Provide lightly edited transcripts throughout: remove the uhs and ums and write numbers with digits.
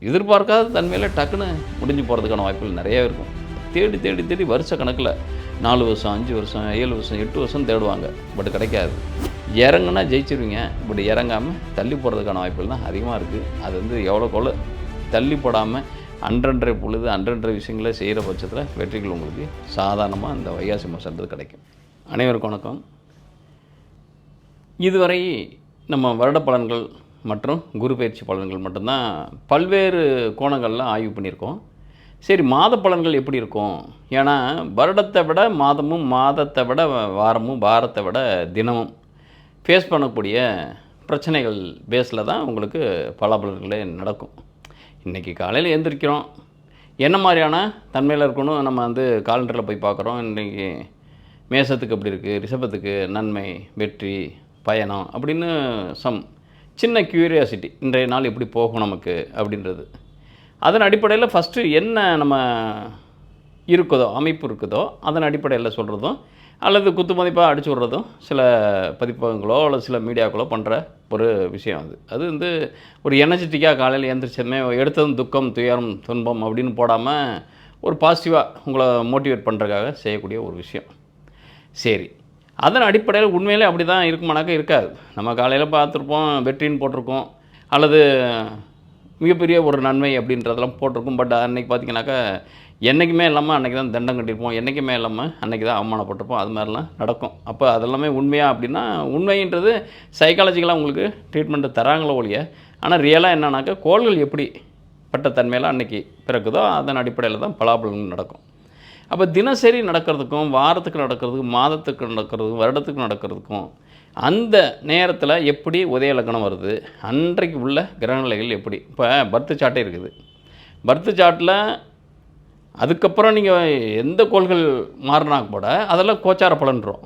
எதிர்பார்க்காத தன்மையில் டக்குன்னு முடிஞ்சு போகிறதுக்கான வாய்ப்புகள் நிறையா இருக்கும். தேடி தேடி தேடி வருஷ கணக்கில் 4 வருஷம் 5 வருஷம் 7 வருஷம் 8 வருஷம் தேடுவாங்க. பட் கிடைக்காது. இறங்குனா ஜெயிச்சிருவீங்க. பட் இறங்காமல் தள்ளி போகிறதுக்கான வாய்ப்புகள் தான் அதிகமாக இருக்குது. அது வந்து எவ்வளோக்கு தள்ளி போடாமல் அன்றன்றை பொழுது அன்றன்றை விஷயங்களை செய்கிற பட்சத்தில் வெற்றிகள் உங்களுக்கு சாதாரணமாக இந்த வைகாசி மாதன்றது கிடைக்கும். அனைவருக்கும் வணக்கம். இதுவரை நம்ம வருட பலன்கள் மற்றும் குரு பயிற்சி பலன்கள் மட்டும்தான் பல்வேறு கோணங்களில் ஆய்வு பண்ணியிருக்கோம். சரி, மாத பலன்கள் எப்படி இருக்கும்? ஏன்னா வருடத்தை விட மாதமும், மாதத்தை விட வாரமும், வாரத்தை விட தினமும் ஃபேஸ் பண்ணக்கூடிய பிரச்சனைகள் பேஸில் தான் உங்களுக்கு பலாபலன்களே நடக்கும். இன்றைக்கி காலையில் எழுந்திரிக்கிறோம், என்ன மாதிரியான தன்மையில் இருக்கணும் நம்ம வந்து காலண்டரில் போய் பார்க்குறோம். இன்றைக்கி மேசத்துக்கு எப்படி இருக்குது, ரிஷபத்துக்கு நன்மை, வெற்றி, பயணம் அப்படின்னு சின்ன க்யூரியாசிட்டி, இன்றைய நாள் எப்படி போகும் நமக்கு அப்படின்றது. அதன் அடிப்படையில் ஃபஸ்ட்டு என்ன நம்ம இருக்குதோ, அமைப்பு இருக்குதோ அதன் அடிப்படையில் சொல்கிறதும் அல்லது குத்து மதிப்பாக அடிச்சு விட்றதும் சில பதிப்பகங்களோ அல்லது சில மீடியாக்களோ பண்ணுற ஒரு விஷயம். அது வந்து ஒரு எனர்ஜெட்டிக்காக காலையில் எழுந்திரிச்சதுமே எடுத்ததும் துக்கம், துயரம், துன்பம் அப்படின்னு போடாமல் ஒரு பாசிட்டிவாக உங்களை மோட்டிவேட் பண்ணுறதுக்காக செய்யக்கூடிய ஒரு விஷயம். சரி, அதன் அடிப்படையில் உண்மையிலே அப்படி தான் இருக்குமானாக்கா இருக்காது. நம்ம காலையில் பார்த்துருப்போம், வெற்றின்னு போட்டிருக்கோம், அல்லது மிகப்பெரிய ஒரு நன்மை அப்படின்றதெல்லாம் போட்டிருக்கோம். பட் அன்றைக்கி பார்த்திங்கனாக்கா என்றைக்குமே இல்லாமல் அன்றைக்கி தான் தண்டம் கட்டியிருப்போம், என்றைக்குமே இல்லாமல் அன்றைக்கி தான் அவமானப்பட்டிருப்போம். அது மாதிரிலாம் நடக்கும். அப்போ அதெல்லாமே உண்மையாக அப்படின்னா, உண்மைன்றது சைக்காலஜிக்கலாக உங்களுக்கு ட்ரீட்மெண்ட்டு தராங்களோ ஒழிய, ஆனால் ரியலாக என்னன்னாக்கா கோள்கள் எப்படி பட்ட தன்மையில் அன்றைக்கி பிறக்குதோ அதன் அடிப்படையில் தான் பலாபலன்கள் நடக்கும். அப்போ தினசரி நடக்கிறதுக்கும், வாரத்துக்கு நடக்கிறதுக்கும், மாதத்துக்கு நடக்கிறதுக்கும், வருடத்துக்கு நடக்கிறதுக்கும் அந்த நேரத்தில் எப்படி உதய லக்னம் வருது, அன்றைக்கு உள்ள கிரகநிலைகள் எப்படி. இப்போ பர்த்து சார்ட்டே இருக்குது. பர்த்து சார்ட்டில் அதுக்கப்புறம் நீங்கள் எந்த கோள்கள் மாறினா கூட அதெல்லாம் கோச்சார பலன்றோம்.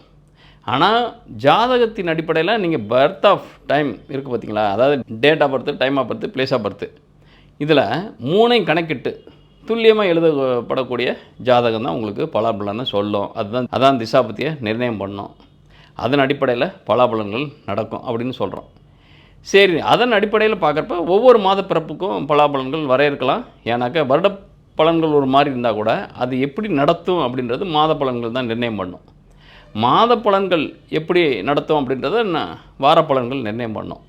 ஆனால் ஜாதகத்தின் அடிப்படையில் நீங்கள் பர்த் ஆஃப் டைம் இருக்குது பார்த்தீங்களா, அதாவது date of birth, time of birth, place of birth, இதில் 3ஐயும் கணக்கிட்டு துல்லியமாக எழுதப்படக்கூடிய ஜாதகம் தான் உங்களுக்கு பலாபலன்னு சொல்லும். அதான் திசாபத்தியை நிர்ணயம் பண்ணோம். அதன் அடிப்படையில் பலாபலன்கள் நடக்கும் அப்படின்னு சொல்கிறோம். சரி, அதன் அடிப்படையில் பார்க்குறப்ப ஒவ்வொரு மாத பிறப்புக்கும் பலாபலன்கள் வரையறுக்கலாம். ஏன்னாக்கா வருட பலன்கள் ஒரு மாதிரி இருந்தால் கூட அது எப்படி நடத்தும் அப்படின்றது மாத பலன்கள் தான் நிர்ணயம் பண்ணும். மாத பலன்கள் எப்படி நடத்தும் அப்படின்றத வார பலன்கள் நிர்ணயம் பண்ணோம்.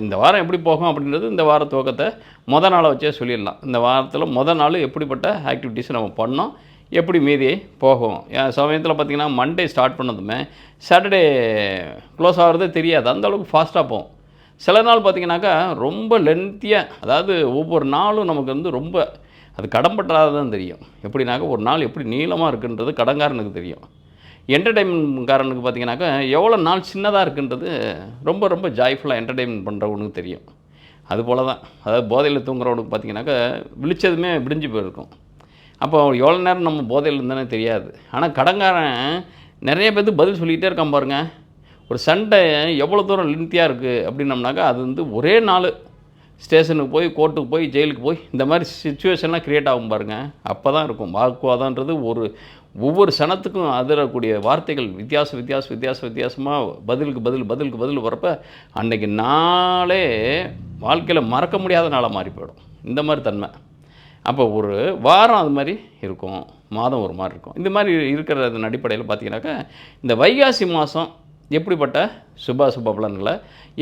இந்த வாரம் எப்படி போகும் அப்படின்றது இந்த வார துவக்கத்தை மொதல் நாளை வச்சே சொல்லிடலாம். இந்த வாரத்தில் மொதல் நாள் எப்படிப்பட்ட ஆக்டிவிட்டீஸ் நம்ம பண்ணோம், எப்படி மீதியை போகும். சமயத்தில் பார்த்திங்கன்னா மண்டே ஸ்டார்ட் பண்ணதுமே சாட்டர்டே க்ளோஸ் ஆகிறதே தெரியாது, அந்தளவுக்கு ஃபாஸ்ட்டாக போகும். சில நாள் பார்த்திங்கனாக்கா ரொம்ப லென்த்தியாக, அதாவது ஒவ்வொரு நாளும் நமக்கு வந்து ரொம்ப அது கடன்பட்டாதான் தெரியும். எப்படின்னாக்கா ஒரு நாள் எப்படி நீளமாக இருக்குன்றது கடங்காரனுக்கு தெரியும். என்டர்டெயின்மெண்ட்காரனுக்கு பார்த்திங்கனாக்கா எவ்வளோ நாள் சின்னதாக இருக்குன்றது ரொம்ப ரொம்ப ஜாய்ஃபுல்லாக என்டர்டெயின்மெண்ட் பண்ணுறவனுக்கு தெரியும். அதுபோல் தான், அதாவது போதையில் தூங்குறவனுக்கு பார்த்திங்கனாக்கா விழிச்சதுமே விடிஞ்சு போயிருக்கும். அப்போ எவ்வளோ நேரம் நம்ம போதையில் இருந்தானே தெரியாது. ஆனால் கடங்காரன் நிறைய பேருக்கு பதில் சொல்லிகிட்டே இருக்கான் பாருங்கள். ஒரு சண்டை எவ்வளோ தூரம் லென்த்தியாக இருக்குது அப்படின்னம்னாக்கா அது வந்து ஒரே நாள் ஸ்டேஷனுக்கு போய், கோர்ட்டுக்கு போய், ஜெயிலுக்கு போய் இந்த மாதிரி சிச்சுவேஷன்லாம் க்ரியேட் ஆகும் பாருங்கள். அப்போ தான் இருக்கும் வாக்குவாதன்றது. ஒவ்வொரு சனத்துக்கும் அதிரக்கூடிய வார்த்தைகள் வித்தியாசமாக பதிலுக்கு பதில் வரப்போ அன்றைக்கி நாளே வாழ்க்கையில் மறக்க முடியாத நாளாக மாறி போயிடும். இந்த மாதிரி தன்மை. அப்போ ஒரு வாரம் அது மாதிரி இருக்கும், மாதம் ஒரு மாதிரி இருக்கும். இந்த மாதிரி இருக்கிறதன் அடிப்படையில் பார்த்திங்கனாக்கா இந்த வைகாசி மாதம் எப்படிப்பட்ட சுப பலன்களை,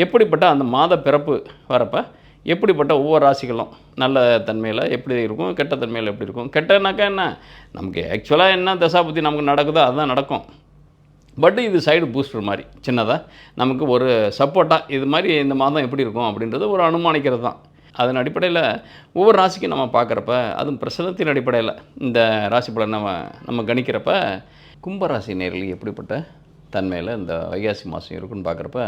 எப்படிப்பட்ட அந்த மாத பிறப்பு வரப்போ எப்படிப்பட்ட ஒவ்வொரு ராசிகளும் நல்ல தன்மையில் எப்படி இருக்கும், கெட்ட தன்மையில் எப்படி இருக்கும். கெட்டனாக்கா என்ன, நமக்கு ஆக்சுவலாக என்ன தசாபுத்தி நமக்கு நடக்குதோ அதுதான் நடக்கும். பட் இது சைடு பூஸ்டர் மாதிரி சின்னதாக நமக்கு ஒரு சப்போர்ட்டாக இது மாதிரி இந்த மாதம் எப்படி இருக்கும் அப்படின்றது ஒரு அனுமானிக்கிறது தான். அதன் அடிப்படையில் ஒவ்வொரு ராசிக்கும் நம்ம பார்க்குறப்ப, அதுவும் பிரசனத்தின் அடிப்படையில் இந்த ராசி பலன் நம்ம கணிக்கிறப்ப கும்பராசி நேரில் எப்படிப்பட்ட தன்மையில் இந்த வைகாசி மாதம் இருக்குன்னு பார்க்குறப்ப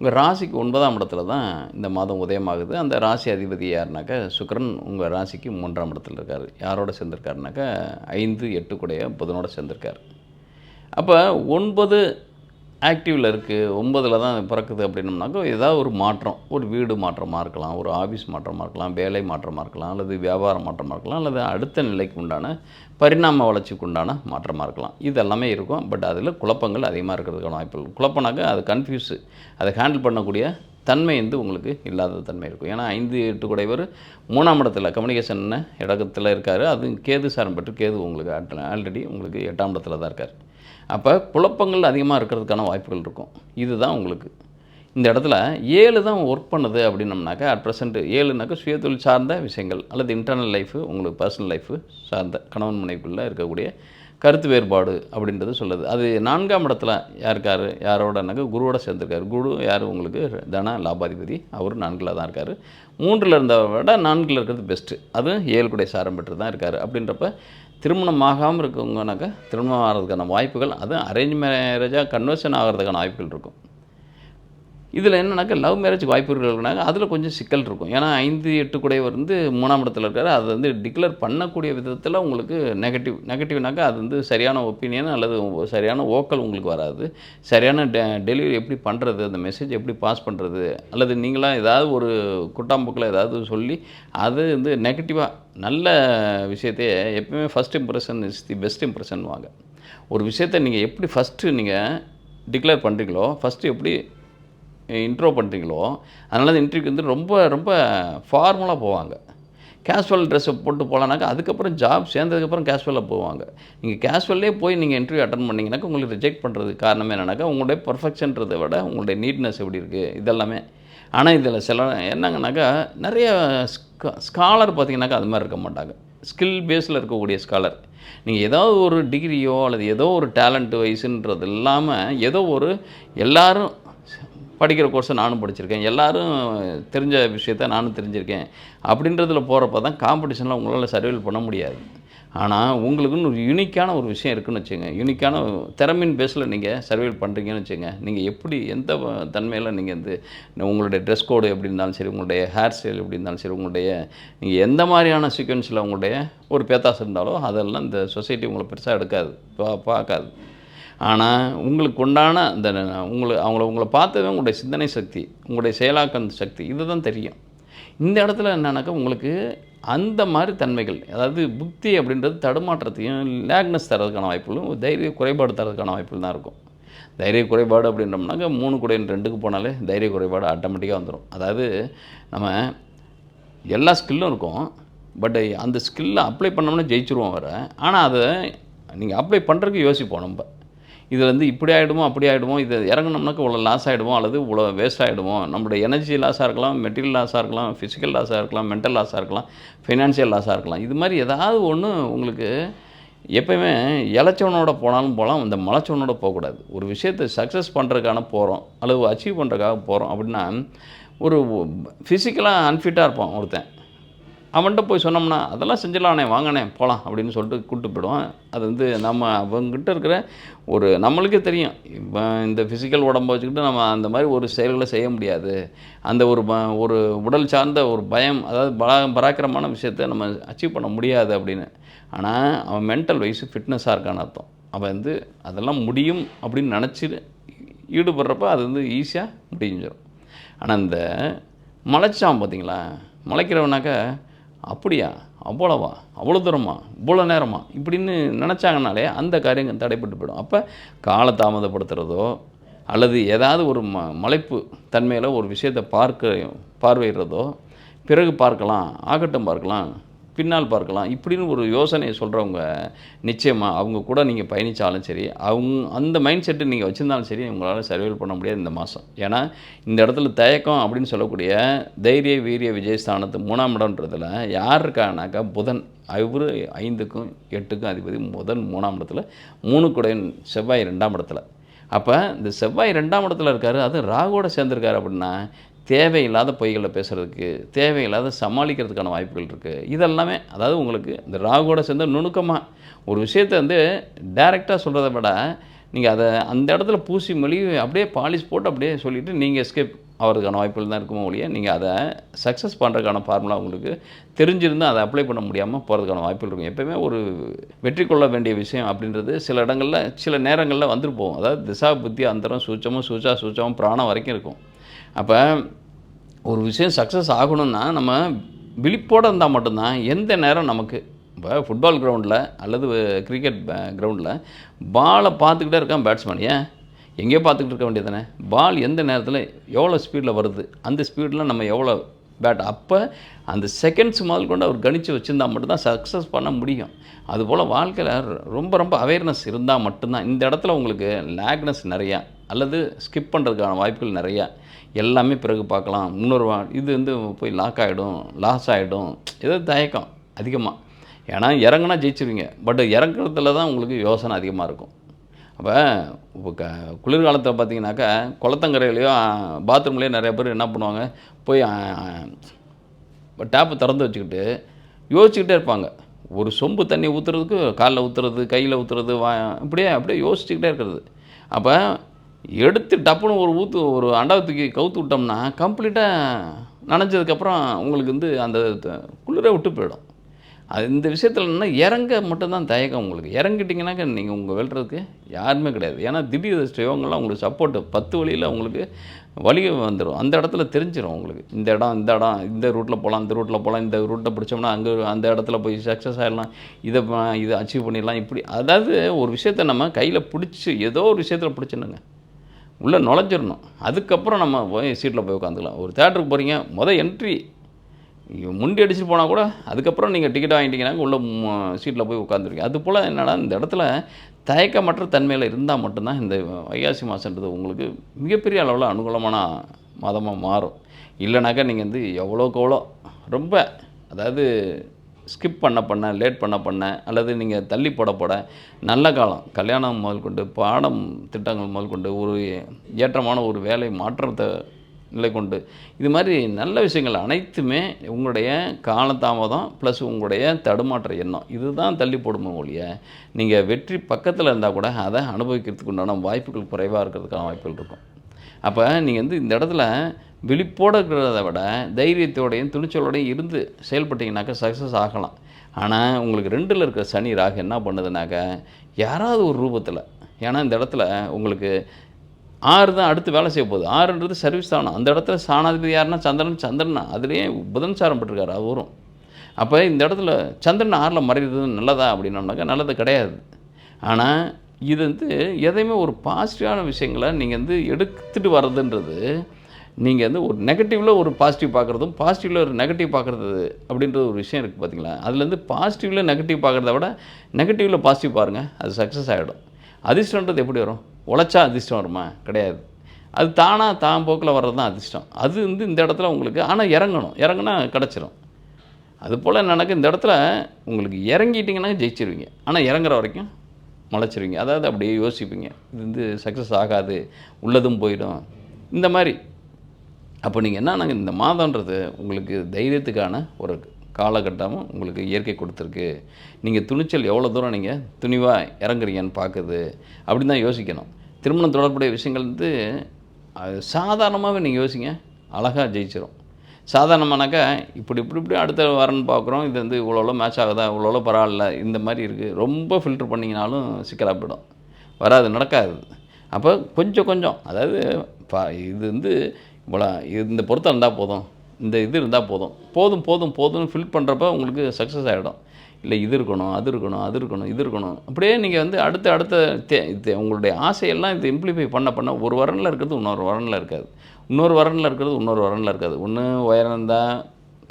உங்கள் ராசிக்கு 9ஆம் இடத்துல தான் இந்த மாதம் உதயமாகுது. அந்த ராசி அதிபதி யாருனாக்கா சுக்கிரன் உங்கள் ராசிக்கு 3ஆம் இடத்துல இருக்கார். யாரோட சேர்ந்துருக்காருனாக்கா 5, 8 கூடைய புதனோட சேர்ந்துருக்கார். அப்போ 9 ஆக்டிவில் இருக்குது, 9ல் தான் பிறக்குது அப்படின்னம்னாக்கா ஏதாவது ஒரு மாற்றம், ஒரு வீடு மாற்றமாக இருக்கலாம், ஒரு ஆஃபீஸ் மாற்றமாக இருக்கலாம், வேலை மாற்றமாக இருக்கலாம், அல்லது வியாபார மாற்றமாக இருக்கலாம், அல்லது அடுத்த நிலைக்கு உண்டான பரிணாம வளர்ச்சிக்கு உண்டான மாற்றமாக இருக்கலாம். இதெல்லாமே இருக்கும். பட் அதில் குழப்பங்கள் அதிகமாக இருக்கிறதுக்கான வாய்ப்புகள். குழப்பம்னாக்கா அது கன்ஃபியூஸு, அதை ஹேண்டில் பண்ணக்கூடிய தன்மை வந்து உங்களுக்கு இல்லாத தன்மை இருக்கும். ஏன்னா 5, 8 குடையவர் 3ஆம் இடத்துல கம்யூனிகேஷன் இடத்துல இருக்கார். அது கேது சாரம் பெற்று கேது உங்களுக்கு ஆல்ரெடி உங்களுக்கு 8ஆம் இடத்துல தான் இருக்கார். அப்போ குழப்பங்கள் அதிகமாக இருக்கிறதுக்கான வாய்ப்புகள் இருக்கும். இதுதான் உங்களுக்கு இந்த இடத்துல 7 தான் ஒர்க் பண்ணுது அப்படின்னம்னாக்கா அட் ப்ரெசென்ட் 7னாக்கா சுயதொழில் சார்ந்த விஷயங்கள் அல்லது இன்டர்னல் லைஃபு உங்களுக்கு பர்சனல் லைஃபு சார்ந்த கணவன் மனைவிக்குள்ளே இருக்கக்கூடிய கருத்து வேறுபாடு அப்படின்றது சொல்லுது. அது 4ஆம் இடத்துல யாரோடனாக்கா குருவோட சேர்ந்துருக்காரு. குரு யார் உங்களுக்கு தன லாபாதிபதி, அவர் 4ல் தான் இருக்கார். 3ல் இருந்ததை விட 4ல் இருக்கிறது பெஸ்ட்டு. அதுவும் 7 குடை சாரம் பெற்று தான் இருக்கார். அப்படின்றப்ப திருமணம் ஆகாமல் இருக்கவங்கனாக்கா திருமணம் ஆகிறதுக்கான வாய்ப்புகள், அதுவும் அரேஞ்ச் மேரேஜாக கன்வர்ஷன் ஆகிறதுக்கான வாய்ப்புகள் இருக்கும். இதில் என்னன்னாக்கா லவ் மேரேஜுக்கு வாய்ப்புகள் இருக்குனாக்கா அதில் கொஞ்சம் சிக்கல் இருக்கும். ஏன்னா 5, 8 குடையவர் வந்து 3ஆம் இடத்துல இருக்கார். அதை வந்து டிக்ளேர் பண்ணக்கூடிய விதத்தில் உங்களுக்கு நெகட்டிவ்னாக்கா அது வந்து சரியான ஒப்பீனியன் அல்லது சரியான ஓக்கல் உங்களுக்கு வராது. சரியான டெலிவரி எப்படி பண்ணுறது, அந்த மெசேஜ் எப்படி பாஸ் பண்ணுறது, அல்லது நீங்களாம் ஏதாவது ஒரு குட்டாம்புக்கில் ஏதாவது சொல்லி அது வந்து நெகட்டிவாக நல்ல விஷயத்தையே எப்பவுமே first impression is the best impression வாங்க. ஒரு விஷயத்தை நீங்கள் எப்படி ஃபஸ்ட்டு நீங்கள் டிக்ளேர் பண்ணுறீங்களோ, ஃபஸ்ட்டு எப்படி இன்ட்ரோ பண்ணுறீங்களோ, அதனால அந்த இன்டர்வியூக்கு வந்து ரொம்ப ரொம்ப ஃபார்மலாக போவாங்க. கேஷுவல் ட்ரெஸ்ஸை போட்டு போகலான்னாக்கா அதுக்கப்புறம் ஜாப் சேர்ந்ததுக்கப்புறம் கேஷுவலாக போவாங்க. நீங்கள் கேஷுவல்லே போய் நீங்கள் இன்டர்வியூ அட்டன் பண்ணிங்கனாக்கா உங்களுக்கு ரிஜெக்ட் பண்ணுறதுக்கு காரணமே என்னன்னாக்கா உங்களுடைய பர்ஃபெக்ஷன்றதை விட உங்களுடைய நீட்னஸ் எப்படி இருக்குது இதெல்லாமே. ஆனால் இதில் சில என்னங்கனாக்கா நிறைய ஸ்காலர் பார்த்திங்கனாக்கா அது மாதிரி இருக்க மாட்டாங்க. ஸ்கில் பேஸில் இருக்கக்கூடிய ஸ்காலர் நீங்கள் ஏதாவது ஒரு டிகிரியோ அல்லது ஏதோ ஒரு டேலண்ட் வைஸுன்றது இல்லாமல் ஏதோ ஒரு எல்லோரும் படிக்கிற கோர்ஸை நானும் படிச்சிருக்கேன், எல்லோரும் தெரிஞ்ச விஷயத்த நானும் தெரிஞ்சிருக்கேன் அப்படின்றதில் போகிறப்ப தான் காம்படிஷனில் உங்களால் சர்வைவ் பண்ண முடியாது. ஆனால் உங்களுக்குன்னு ஒரு யூனிக்கான ஒரு விஷயம் இருக்குதுன்னு வச்சுங்க, யூனிக்கான திறமையின் பேஸில் நீங்கள் சர்வைவ் பண்ணுறீங்கன்னு வச்சுங்க, நீங்கள் எப்படி எந்த தன்மையில் நீங்கள் வந்து உங்களுடைய ட்ரெஸ் கோடு எப்படி இருந்தாலும் சரி, உங்களுடைய ஹேர் ஸ்டைல் எப்படி இருந்தாலும் சரி, உங்களுடைய நீங்கள் எந்த மாதிரியான சீக்வன்ஸில் உங்களுடைய ஒரு பேத்தாஸ் இருந்தாலோ அதெல்லாம் இந்த சொசைட்டி உங்களை பெருசாக எடுக்காது, பார்க்காது. ஆனால் உங்களுக்கு உண்டான அந்த உங்களை பார்த்தவே உங்களுடைய சிந்தனை சக்தி, உங்களுடைய செயலாக்க சக்தி இதுதான் தெரியும். இந்த இடத்துல என்னன்னாக்கா உங்களுக்கு அந்த மாதிரி தன்மைகள், அதாவது புத்தி அப்படின்றது தடுமாற்றத்தையும் லேக்னஸ் தரதுக்கான வாய்ப்புகளும் தைரிய குறைபாடு தரதுக்கான வாய்ப்புகள் தான் இருக்கும். தைரிய குறைபாடு அப்படின்றோம்னாக்கா 3 குடை 2க்கு போனாலே தைரிய குறைபாடு ஆட்டோமேட்டிக்காக வந்துடும். அதாவது நம்ம எல்லா ஸ்கில்லும் இருக்கும், பட் அந்த ஸ்கில்லை அப்ளை பண்ணோம்னா ஜெயிச்சிருவோம் வர. ஆனால் அதை நீங்கள் அப்ளை பண்ணுறதுக்கு யோசிப்போம் நம்ம. இது வந்து இப்படி ஆகிடுமோ அப்படி ஆகிடுமோ, இது இறங்கினோம்னாக்க இவ்வளோ லாஸ் ஆகிடுமோ அல்லது இவ்வளோ வேஸ்ட் ஆகிடுமோ, நம்மளுடைய எனர்ஜி லாஸாக இருக்கலாம், மெட்டீரியல் லாஸாக இருக்கலாம், ஃபிசிக்கல் லாஸாக இருக்கலாம், மென்டல் லாஸாக இருக்கலாம், ஃபைனான்சியல் லாஸாக இருக்கலாம். இது மாதிரி ஏதாவது ஒன்று உங்களுக்கு எப்போயுமே இளைச்சவனோட போனாலும் போகலாம், இந்த மலைச்சவனோட போகக்கூடாது. ஒரு விஷயத்தை சக்ஸஸ் பண்ணுறதுக்கான போகிறோம் அல்லது அச்சீவ் பண்ணுறதுக்காக போகிறோம் அப்படின்னா ஒரு ஃபிசிக்கலாக அன்ஃபிட்டாக இருப்பான் ஒருத்தன், அவன்கிட்ட போய் சொன்னோம்னா அதெல்லாம் செஞ்சிடலாண்ணே வாங்கண்ணே போகலாம் அப்படின்னு சொல்லிட்டு கூப்பிட்டு போயிடுவான். அது வந்து நம்ம அவங்ககிட்ட இருக்கிற ஒரு நம்மளுக்கே தெரியும், இப்போ இந்த ஃபிசிக்கல் உடம்பை வச்சுக்கிட்டு நம்ம அந்த மாதிரி ஒரு செயல்களை செய்ய முடியாது. அந்த ஒரு உடல் சார்ந்த ஒரு பயம், அதாவது பராக்கிரமான விஷயத்தை நம்ம அச்சீவ் பண்ண முடியாது அப்படின்னு. ஆனால் அவன் மென்டல் வைஸ் ஃபிட்னஸாக இருக்கான்னு அர்த்தம். அவன் வந்து அதெல்லாம் முடியும் அப்படின்னு நினச்சி ஈடுபடுறப்ப அது வந்து ஈஸியாக முடிஞ்சிடும். ஆனால் இந்த மலைச்சான் பார்த்தீங்களா, மலைக்கிறவனாக்கா அப்படியா அவ்வளவா அவ்வளோ தூரமா இவ்வளோ நேரமா இப்படின்னு நினச்சாங்கனாலே அந்த காரியங்கள் தடைப்பட்டு போயிடும். அப்போ காலை தாமதப்படுத்துகிறதோ அல்லது ஏதாவது ஒரு மலைப்பு தன்மையில் ஒரு விஷயத்தை பார்வையிடுறதோ, பிறகு பார்க்கலாம், ஆகட்டும் பார்க்கலாம், பின்னால் பார்க்கலாம் இப்படின்னு ஒரு யோசனையை சொல்கிறவங்க நிச்சயமாக அவங்க கூட நீங்கள் பயணித்தாலும் சரி, அந்த மைண்ட் செட்டு நீங்கள் வச்சுருந்தாலும் சரி உங்களால் சர்வைவ் பண்ண முடியாது இந்த மாதம். ஏன்னா இந்த இடத்துல தயக்கம் அப்படின்னு சொல்லக்கூடிய தைரிய வீரிய விஜயஸ்தானத்து 3ஆம் இடம்ன்றதில் யார் இருக்காங்கனாக்கா புதன். அவர் 5க்கும் 8க்கும் அதிபதி. புதன் 3ஆம் இடத்துல, 3 கூட செவ்வாய் 2ஆம் இடத்துல. அப்போ இந்த செவ்வாய் 2ஆம் இடத்துல இருக்கார், அது ராகுவோட சேர்ந்துருக்காரு அப்படின்னா தேவையில்லாத பொய்களை பேசுகிறதுக்கு, தேவையில்லாத சமாளிக்கிறதுக்கான வாய்ப்புகள் இருக்குது. இதெல்லாமே அதாவது உங்களுக்கு இந்த ராகுவோட சேர்ந்து நுணுக்கமாக ஒரு விஷயத்தை வந்து டைரெக்டாக சொல்கிறத விட நீங்கள் அதை அந்த இடத்துல பூசி மொழி அப்படியே பாலிஷ் போட்டு அப்படியே சொல்லிவிட்டு நீங்கள் எஸ்கேப் ஆகிறதுக்கான வாய்ப்புகள் தான் இருக்குமோ ஒழிய நீங்கள் அதை சக்ஸஸ் பண்ணுறதுக்கான ஃபார்முலா உங்களுக்கு தெரிஞ்சிருந்தால் அதை அப்ளை பண்ண முடியாமல் போகிறதுக்கான வாய்ப்புகள் இருக்கும். எப்போயுமே ஒரு வெற்றி கொள்ள வேண்டிய விஷயம் அப்படின்றது சில இடங்களில் சில நேரங்களில் வந்துட்டு போகும். அதாவது திசா புத்தி அந்தரம் சூச்சமும் பிராணம் வரைக்கும் இருக்கும். அப்போ ஒரு விஷயம் சக்ஸஸ் ஆகணும்னா நம்ம விழிப்போடு இருந்தால் மட்டும்தான் எந்த நேரம் நமக்கு இப்போ ஃபுட்பால் கிரவுண்டில் அல்லது கிரிக்கெட் கிரவுண்டில் பாலை பார்த்துக்கிட்டே இருக்கான் பேட்ஸ்மேன். ஏன் எங்கேயோ பார்த்துக்கிட்டு இருக்க வேண்டியது தானே. பால் எந்த நேரத்தில் எவ்வளோ ஸ்பீடில் வருது, அந்த ஸ்பீடில் நம்ம எவ்வளோ பேட் அப்போ அந்த செகண்ட்ஸ் முதல் கொண்டு அவர் கணிச்சு வச்சுருந்தா மட்டும்தான் சக்ஸஸ் பண்ண முடியும். அதுபோல் வாழ்க்கையில் ரொம்ப ரொம்ப அவேர்னஸ் இருந்தால் மட்டும்தான். இந்த இடத்துல உங்களுக்கு லேக்னஸ் நிறையா அல்லது ஸ்கிப் பண்ணுறதுக்கான வாய்ப்புகள் நிறையா. எல்லாமே பிறகு பார்க்கலாம், இன்னொரு இது வந்து போய் லாஸ் ஆகிடும், ஏதோ தயக்கம் அதிகமாக. ஏன்னா இறங்குனா ஜெயிச்சிருவீங்க, பட் இறங்குறதுல தான் உங்களுக்கு யோசனை அதிகமாக இருக்கும். அப்போ இப்போ குளிர்காலத்தில் பார்த்தீங்கன்னாக்கா குளத்தங்கரையிலையோ பாத்ரூம்லேயோ நிறைய பேர் என்ன பண்ணுவாங்க, போய் டேப்பை திறந்து வச்சுக்கிட்டு யோசிச்சுக்கிட்டே இருப்பாங்க. ஒரு சொம்பு தண்ணி ஊற்றுறதுக்கு காலில் ஊற்றுறது, கையில் ஊற்றுறது, அப்படியே யோசிச்சுக்கிட்டே இருக்கிறது. அப்போ எடுத்து டப்புன்னு ஒரு அண்டாவை தூக்கி கவுத்து விட்டோம்னா கம்ப்ளீட்டாக நனைஞ்சதுக்கப்புறம் உங்களுக்கு வந்து அந்த குளிரை விட்டு போயிடும். இந்த விஷயத்தில் என்னென்னா இறங்க மட்டும்தான் தயக்கம் உங்களுக்கு. இறங்கிட்டிங்கனாக்கா நீங்கள் உங்கள் வெல்றதுக்கு யாருமே கிடையாது. ஏன்னா திடீர் இவங்கெல்லாம் உங்களுக்கு சப்போர்ட்டு 10 வழியில் உங்களுக்கு வழி வந்துடும். அந்த இடத்துல தெரிஞ்சிடும் உங்களுக்கு. இந்த இடம் இந்த ரூட்டில் போகலாம், இந்த ரூட்டில் போகலாம், இந்த ரூட்டை பிடிச்சோம்னா அங்கே அந்த இடத்துல போய் சக்ஸஸ் ஆகிடலாம், இதை அச்சீவ் பண்ணிடலாம். இப்படி அதாவது ஒரு விஷயத்தை நம்ம கையில் பிடிச்சி ஏதோ ஒரு விஷயத்தில் பிடிச்சிடணுங்க, உள்ளே நுழைஞ்சிடணும். அதுக்கப்புறம் நம்ம போய் சீட்டில் போய் உட்காந்துக்கலாம். ஒரு தேட்டருக்கு போகிறீங்க, என்ட்ரி முண்டி அடிச்சுட்டு போனால் கூட அதுக்கப்புறம் நீங்கள் டிக்கெட் வாங்கிட்டீங்கன்னாக்க உள்ள சீட்டில் போய் உட்காந்துருக்கீங்க. அதுபோல் என்னென்னா இந்த இடத்துல தயக்கமற்ற தன்மையில் இருந்தால் மட்டும்தான் இந்த வைகாசி மாதன்றது உங்களுக்கு மிகப்பெரிய அளவில் அனுகூலமான மாதமாக மாறும். இல்லைனாக்கா நீங்கள் வந்து எவ்வளோக்கு எவ்வளோ ரொம்ப அதாவது ஸ்கிப் லேட் பண்ண அல்லது நீங்கள் தள்ளி போட நல்ல காலம் கல்யாணம் முதல் கொண்டு பாடம் திட்டங்கள் முதல் கொண்டு ஒரு ஏற்றமான ஒரு வேலை மாற்றத்தை நிலை கொண்டு இது மாதிரி நல்ல விஷயங்கள் அனைத்துமே உங்களுடைய காலதாமதம் ப்ளஸ் உங்களுடைய தடுமாற்ற எண்ணம் இதுதான் தள்ளி போடுமோ ஒழிய நீங்கள் வெற்றி பக்கத்தில் இருந்தால் கூட அதை அனுபவிக்கிறதுக்கு உண்டான வாய்ப்புகள் குறைவாக இருக்கிறதுக்கான வாய்ப்புகள் இருக்கும். அப்போ நீங்கள் வந்து இந்த இடத்துல விழிப்போடு இருக்கிறத விட தைரியத்தோடையும் துணிச்சலோடையும் இருந்து செயல்பட்டிங்கனாக்கா சக்ஸஸ் ஆகலாம். ஆனால் உங்களுக்கு 2ல் இருக்கிற சனி ராகு என்ன பண்ணுதுனாக்கா யாராவது ஒரு ரூபத்தில், ஏன்னா இந்த இடத்துல உங்களுக்கு 6 தான் அடுத்து வேலை செய்ய போகுது. 6ன்றது சர்வீஸ் தானம். அந்த இடத்துல சாணாதிபதி யாருன்னா சந்திரன் அதுலேயே புதன் சாரம் பெற்றிருக்காரு அவரும். அப்போ இந்த இடத்துல சந்திரன் 6ல் மறைகிறது நல்லதா அப்படின்னோம்னாக்கா நல்லது கிடையாது. ஆனால் இது வந்து எதையுமே ஒரு பாசிட்டிவான விஷயங்களை நீங்கள் வந்து எடுத்துகிட்டு வர்றதுன்றது நீங்கள் வந்து ஒரு நெகட்டிவில் ஒரு பாசிட்டிவ் பார்க்குறதும் பாசிட்டிவில் ஒரு நெகட்டிவ் பார்க்குறது அப்படின்ற ஒரு விஷயம் இருக்குது பார்த்தீங்களா. அதுலேருந்து பாசிட்டிவில் நெகட்டிவ் பார்க்குறத விட நெகட்டிவில் பாசிட்டிவ் பாருங்கள், அது சக்ஸஸ் ஆகிடும். அதிர்ஷ்டன்றது எப்படி வரும்? உழைச்சா அதிர்ஷ்டம் வருமா? கிடையாது. அது தான் போக்கில் வர்றது தான் அதிர்ஷ்டம். அது வந்து இந்த இடத்துல உங்களுக்கு ஆனால் இறங்குனா கிடச்சிரும். அதுபோல் என்னன்னாக்க இந்த இடத்துல உங்களுக்கு இறங்கிட்டிங்கன்னா ஜெயிச்சிருவீங்க, ஆனால் இறங்குற வரைக்கும் முளைச்சிருவீங்க. அதாவது அப்படியே யோசிப்பீங்க, இது வந்து சக்ஸஸ் ஆகாது, உள்ளதும் போயிடும் இந்த மாதிரி. அப்போ நீங்கள் என்னன்னாங்க இந்த மாதன்றது உங்களுக்கு தைரியத்துக்கான ஒரு காலகட்டமும் உங்களுக்கு இயற்கை கொடுத்துருக்கு. நீங்கள் துணிச்சல் எவ்வளோ தூரம் நீங்கள் துணிவாக இறங்குறீங்கன்னு பார்க்குது அப்படின்னு தான் யோசிக்கணும். திருமணம் தொடர்புடைய விஷயங்கள் வந்து சாதாரணமாகவே நீங்கள் யோசிங்க, அழகாக ஜெயிச்சிடும். சாதாரணமானாக்கா இப்படி அடுத்த வரன்னு பார்க்குறோம், இது வந்து இவ்வளோ மேட்ச் ஆகுதா, இவ்வளோ பரவாயில்ல, இந்த மாதிரி இருக்குது, ரொம்ப ஃபில்ட்ரு பண்ணிங்கனாலும் சிக்கலாக போயிடும், வராது, நடக்காது. அப்போ கொஞ்சம் அதாவது இது வந்து இவ்வளோ இந்த பொருத்தம் இருந்தால் போதும், இந்த இது இருந்தால் போதும்னு ஃபில் பண்ணுறப்ப உங்களுக்கு சக்ஸஸ் ஆகிடும். இல்லை இது இருக்கணும், அது இருக்கணும். அப்படியே நீங்கள் வந்து அடுத்த உங்களுடைய ஆசையெல்லாம் இது இம்ப்ளிஃபை பண்ண ஒரு வரனில் இருக்கிறது இன்னொரு வரனில் இருக்காது, இன்னொரு வரனில் இருக்காது. ஒன்று உயரம் இருந்தால்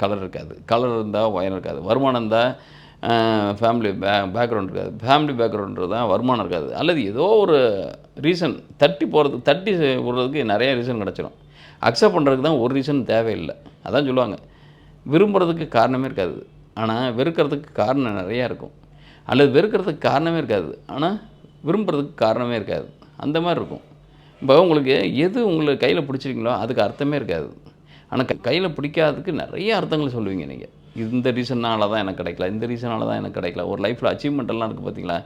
கலர் இருக்காது, கலர் இருந்தால் உயரம் இருக்காது, வருமானம் இருந்தால் ஃபேமிலி பேக்ரவுண்ட் இருக்காது, ஃபேமிலி பேக்ரவுண்ட் தான் வருமானம் இருக்காது. அல்லது ஏதோ ஒரு ரீசன் தட்டி போடுறதுக்கு நிறைய ரீசன் கிடச்சிடும். அக்செப்ட் பண்ணுறதுக்கு தான் ஒரு ரீசன் தேவையில்லை. அதான் சொல்லுவாங்க, விரும்புகிறதுக்கு காரணமே இருக்காது, ஆனால் வெறுக்கிறதுக்கு காரணம் நிறையா இருக்கும். அல்லது வெறுக்கிறதுக்கு காரணமே இருக்காது, ஆனால் விரும்புகிறதுக்கு காரணமே இருக்காது. அந்த மாதிரி இருக்கும். இப்போ உங்களுக்கு எது உங்களுக்கு கையில் பிடிச்சிருக்கீங்களோ அதுக்கு அர்த்தமே இருக்காது. ஆனால் கையில் பிடிக்காததுக்கு நிறைய அர்த்தங்கள் சொல்லுவீங்க நீங்கள். இந்த ரீசனால் தான் எனக்கு கிடைக்கல, இந்த ரீசனால் தான் எனக்கு கிடைக்கல. ஒரு லைஃப்பில் அச்சீவ்மெண்ட்டெல்லாம் இருக்குது பார்த்தீங்களா,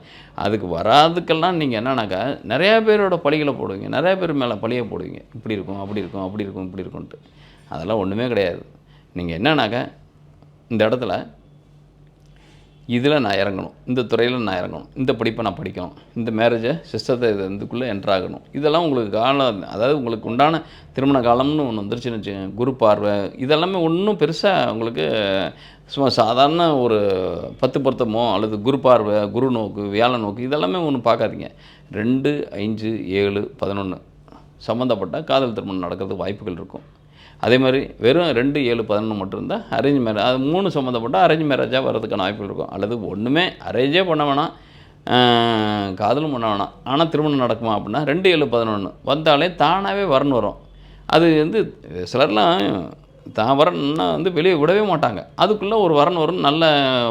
அதுக்கு வராதுக்கெல்லாம் நீங்கள் என்னன்னாக்கா நிறையா பேரோட பழிகளை போடுவீங்க, நிறையா பேர் மேலே பழியை போடுவீங்க. இப்படி இருக்கும் இப்படி இருக்கும்ன்ட்டு. அதெல்லாம் ஒன்றுமே கிடையாது. நீங்கள் என்னன்னாக்கா இந்த இடத்துல இதில் நான் இறங்கணும், இந்த துறையில் நான் இறங்கணும், இந்த படிப்பை நான் படிக்கணும், இந்த மேரேஜை சிஸ்டத்தை இதுக்குள்ளே என்ட்ராகணும். இதெல்லாம் உங்களுக்கு அதாவது உங்களுக்கு உண்டான திருமண காலம்னு ஒன்று வந்துருச்சுன்னு வச்சுக்கோங்க. குரு பார்வை இதெல்லாமே ஒன்றும் பெருசாக உங்களுக்கு சும்மா சாதாரண ஒரு 10 பொருத்தமோ அல்லது குரு பார்வை, குரு நோக்கு, வியாழ நோக்கு இதெல்லாமே ஒன்றும் பார்க்காதீங்க. 2, 5, 7, 11 சம்மந்தப்பட்ட காதல் திருமணம் நடக்கிறதுக்கு வாய்ப்புகள் இருக்கும். அதே மாதிரி வெறும் 2, 7, 11 மட்டும் இருந்தால் அரேஞ்ச் மேரேஜ், அது 3 சம்மந்தப்பட்ட அரேஞ்ச் மேரேஜாக வர்றதுக்கான வாய்ப்புகள் இருக்கும். அல்லது ஒன்றுமே அரேஞ்சே பண்ண வேணாம், காதலும் பண்ண வேணாம், ஆனால் திருமணம் நடக்குமா அப்படின்னா 2, 7, 11 வந்தாலே தானாகவே வரன் வரும். அது சிலர்லாம் தான் வரன்னா வெளியே விடவே மாட்டாங்க. அதுக்குள்ளே ஒரு வரன் வரும், நல்ல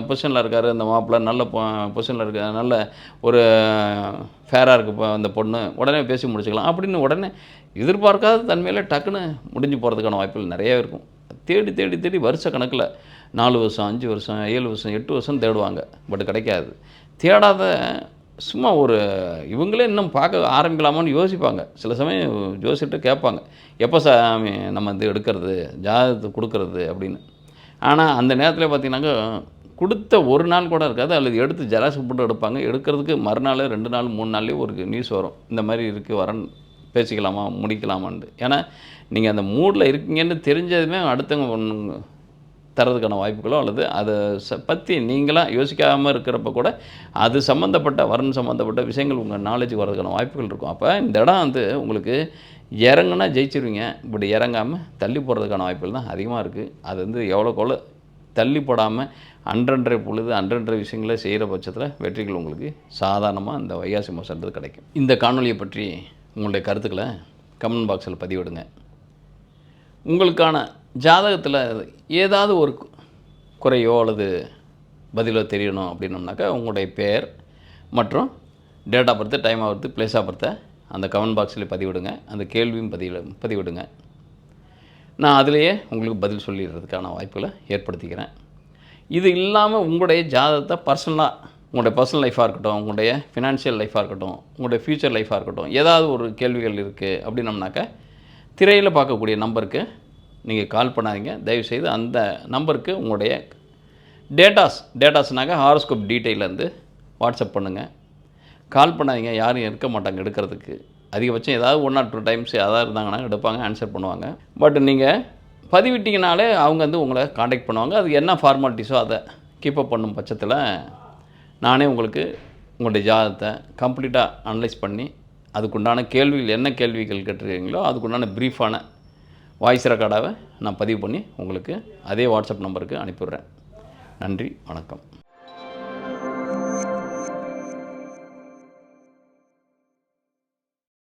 பொசிஷனில் இருக்கார் அந்த மாப்பிள்ளை, நல்ல பொசிஷனில் இருக்க, நல்ல ஒரு ஃபேராக இருக்குது அந்த பொண்ணு, உடனே பேசி முடிச்சுக்கலாம் அப்படின்னு உடனே எதிர்பார்க்காத தன்மையில் டக்குன்னு முடிஞ்சு போகிறதுக்கான வாய்ப்புகள் நிறையா இருக்கும். தேடி தேடி தேடி வருஷ கணக்கில் 4 வருஷம், 5 வருஷம், 7 வருஷம், 8 வருஷம் தேடுவாங்க. பட் கிடைக்காது. தேடாத சும்மா இவங்களே இன்னும் பார்க்க ஆரம்பிக்கலாமான்னு யோசிப்பாங்க. சில சமயம் ஜோசிட்டு கேட்பாங்க, எப்போ சாமி நம்ம எடுக்கிறது, ஜாதகத்தை கொடுக்கறது அப்படின்னு. ஆனால் அந்த நேரத்தில் பார்த்தீங்கன்னாக்கா கொடுத்த ஒரு நாள் கூட இருக்காது, அல்லது எடுத்து ஜெராக்ஸ் போட்டு எடுப்பாங்க. எடுக்கிறதுக்கு மறுநாள் 2 நாள் 3 நாள்லேயே ஒரு நியூஸ் வரும், இந்த மாதிரி இருக்குது வரன், பேசிக்கலாமா முடிக்கலாமான்ட்டு. ஏன்னா நீங்கள் அந்த மூடில் இருக்கீங்கன்னு தெரிஞ்சதுமே அடுத்தவங்க தரதுக்கான வாய்ப்புகளோ அல்லது அதை பற்றி நீங்களாக யோசிக்காமல் இருக்கிறப்ப கூட அது சம்மந்தப்பட்ட வரன் சம்மந்தப்பட்ட விஷயங்கள் உங்கள் நாலேஜுக்கு வரதுக்கான வாய்ப்புகள் இருக்கும். அப்போ இந்த இடம் உங்களுக்கு இறங்குனா ஜெயிச்சிருவீங்க. பட் இறங்காமல் தள்ளி போகிறதுக்கான வாய்ப்புகள் தான் அதிகமாக இருக்குது. அது எவ்வளோக்கு தள்ளி போடாமல் அன்றன்றை பொழுது அன்றன்றை விஷயங்களை செய்கிற பட்சத்தில் வெற்றிகள் உங்களுக்கு சாதாரணமாக இந்த வைகாசி மாதம்ன்றது கிடைக்கும். இந்த காணொலியை பற்றி உங்களுடைய கருத்துக்களை கமெண்ட் பாக்ஸில் பதிவிடுங்க. உங்களுக்கான ஜாதகத்தில் ஏதாவது ஒரு குறையோ அல்லது பதிலோ தெரியணும் அப்படின்னோம்னாக்கா உங்களுடைய பேர் மற்றும் date of birth, time of birth, place of பர்த்தை அந்த கமெண்ட் பாக்ஸில் பதிவிடுங்க. அந்த கேள்வியும் பதிவிடுங்க. நான் அதிலேயே உங்களுக்கு பதில் சொல்லிடுறதுக்கான வாய்ப்புகளை ஏற்படுத்திக்கிறேன். இது இல்லாமல் உங்களுடைய ஜாதகத்தை பர்சனலாக, உங்களுடைய பர்சனல் லைஃபாக இருக்கட்டும், உங்களுடைய ஃபினான்ஷியல் லைஃபாக இருக்கட்டும், உங்களுடைய ஃப்யூச்சர் லைஃபாக இருக்கட்டும், ஏதாவது ஒரு கேள்விகள் இருக்குது அப்படின்னம்னாக்கா திரையில் பார்க்கக்கூடிய நம்பருக்கு நீங்கள் கால் பண்ணாதீங்க. தயவுசெய்து அந்த நம்பருக்கு உங்களுடைய டேட்டாஸ்னாக்கா ஹாரோஸ்கோப் டீட்டெயிலேருந்து வாட்ஸ்அப் பண்ணுங்கள். கால் பண்ணாதீங்க, யாரும் இருக்க மாட்டாங்க எடுக்கிறதுக்கு. அதிகபட்சம் ஏதாவது 1 or 2 டைம்ஸ் யாராவது இருந்தாங்கன்னா எடுப்பாங்க, ஆன்சர் பண்ணுவாங்க. பட் நீங்கள் பதிவிட்டிங்கனாலே அவங்க உங்களை காண்டாக்ட் பண்ணுவாங்க. அது என்ன ஃபார்மாலிட்டிஸோ அதை கீப்பப் பண்ணும் பட்சத்தில் நானே உங்களுக்கு உங்களுடைய ஜாதகத்தை கம்ப்ளீட்டாக அனலைஸ் பண்ணி அதுக்குண்டான கேள்விகள், என்ன கேள்விகள் கேட்டிருக்கீங்களோ அதுக்குண்டான ப்ரீஃபான வாய்ஸ் ரெக்கார்டாக நான் பதிவு பண்ணி உங்களுக்கு அதே வாட்ஸ்அப் நம்பருக்கு அனுப்பிவிட்றேன். நன்றி, வணக்கம்.